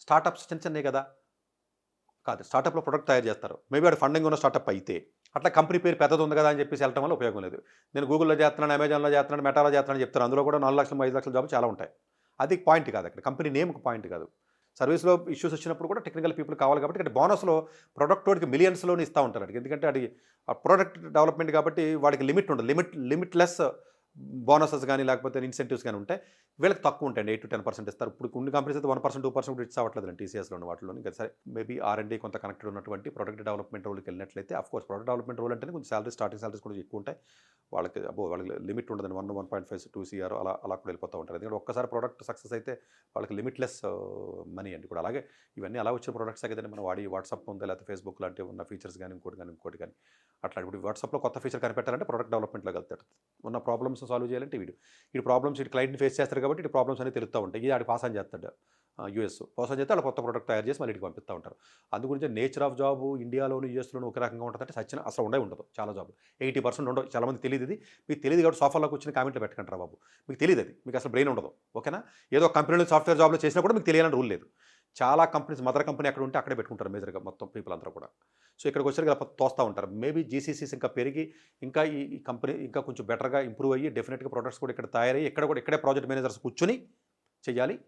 Startups చిన్న చిన్నవి కదా! కాదు. స్టార్టప్‌లో ప్రొడక్ట్ తయారు చేస్తారు. మేబీ వాడు ఫండింగ్ ఉన్న స్టార్టప్ అయితే. అట్లా కంపెనీ పేరు పెద్దది ఉంది కదా అని చెప్పేసి వెళ్ళటం వల్ల ఉపయోగం లేదు. నేను గూగుల్‌లో చేస్తున్నాను, అమెజాన్‌లో చేస్తున్నాను, మెటాలో చేస్తున్నాను అని చెప్తారు. అందులో కూడా 4,00,000, 5,00,000 జాబ్‌లు చాలా ఉంటాయి. అది పాయింట్ కాదు అక్కడ. కంపెనీ నేమ్ ఒక పాయింట్ కాదు. సర్వీస్‌లో ఇష్యూస్ వచ్చినప్పుడు కూడా టెక్నికల్ పీపుల్ కావాలి కాబట్టి ఇక్కడ బోనస్‌లో ప్రొడక్టోడికి మిలియన్స్‌లోనే ఇస్తా ఉంటారు ఆడికి. ఎందుకంటే అది ఆ ప్రొడక్ట్ డెవలప్‌మెంట్ కాబట్టి వాడికి లిమిట్ ఉండదు. లిమిట్‌లెస్ బోనసెస్ గాని లేకపోతే ఇన్సెంటివ్స్ గాని ఉంటాయి. వీళ్ళకి తక్కువ ఉంటాయండి. 8-10% ఇస్తారు. ఇప్పుడు కొన్ని కంపెనీస్ అయితే 1%, 2% కూడా ఇచ్చి అవ్వట్లేదండి టీసీఎస్‌లోని వాటిలోని. ఇంకా సరే మేబీ ఆర్&డి కొంత కనెక్టెడ్ ఉన్నటువంటి ప్రొడక్ట్ డెవలప్‌మెంట్ రోల్‌కెళ్ళినట్లయితే ఆఫ్‌కోర్స్ ప్రొడక్ట్ డెవలప్‌మెంట్ రోల్ అంటేనే కొంచెం సాలరీ స్టార్టింగ్ సాలరీస్ కూడా ఎక్కువ ఉంటాయి. వాళ్ళకి అబ్బో! వాళ్ళకి లిమిట్ ఉండదండి. 1.5, 2 సీఆర్ అలా అలా కూడా వెళ్ళిపోతూ ఉంటారు. ఎందుకంటే ఒక్కసారి ప్రొడక్ట్ సక్సెస్ అయితే వాళ్ళకి లిమిట్‌లెస్ మనీ అండి. ఇప్పుడు అలాగే ఇవన్నీ అలా వచ్చిన ప్రొడక్ట్సే కదండీ మనం వాడి వాట్సాప్ ఉందా లేకపోతే ఫేస్‌బుక్ లాంటివి ఉన్న ఫీచర్స్ గాని, ఇంకోటి గాని అట్లా ఇప్పుడు వాట్సాప్‌లో కొత్త ఫీచర్ కనిపెట్టాలంటే ప్రొడక్ట్ డెవలప్‌మెంట్‌లోకి వెళ్తాడు. ఉన్న ప్రాబ్లమ్స్ సాల్వ్ చేయాలంటే వీడు ప్రాబ్లమ్స్ క్లయింట్‌ని ఫేస్ చేస్తారు కాబట్టి ఇటు ప్రాబ్లమ్స్ అనేవి తెలుస్తా ఉంటాయి. ఇది ఆడు పాస్ ఆన్ చేస్తాడు. యూఎస్ పాస్ ఆన్ చేస్తే ఆళ్ళు కొత్త ప్రొడక్ట్ తయారు చేసి మళ్ళీ ఈడికి పంపిస్తా ఉంటారు. అందు గురించే నేచర్ ఆఫ్ జాబ్ ఇండియాలోను, యూఎస్‌లోను ఒక రకంగా ఉంటదంటే అసలు ఉండదు చాలా జాబ్‌లు. 80% ఉండవు. చాలా మందికి తెలీదిది. మీకు తెలీదు కాబట్టి సోఫాలో కూర్చొని కామెంట్‌లు పెట్టకండిరా బాబు. మీకు తెలీదది. మీకు అసలు బ్రెయిన్ ఉండదు. ఓకేనా? ఏదో ఒక కంపెనీలో సాఫ్ట్‌వేర్ జాబ్‌లో చేసినా కూడా మీకు తెలియాలని రూల్ లేదు. చాలా కంపెనీస్ మదర్ కంపెనీ ఎక్కడ ఉంటే అక్కడే పెట్టుకుంటారు మేజర్‌గా మొత్తం పీపుల్ అందరూ కూడా. సో, ఇక్కడికొచ్చేసరికి ఇలా తోస్తా ఉంటారు. మేబీ జీసీసీస్ ఇంకా పెరిగి ఇంకా ఈ కంపెనీ ఇంకా కొంచెం బెటర్‌గా ఇంప్రూవ్ అయ్యి డెఫినిట్‌గా ప్రొడక్ట్స్ కూడా ఇక్కడ తయారయ్యి ఇక్కడ కూడా ఇక్కడే ప్రాజెక్ట్ మేనేజర్స్ కూర్చొని చెయ్యాలి.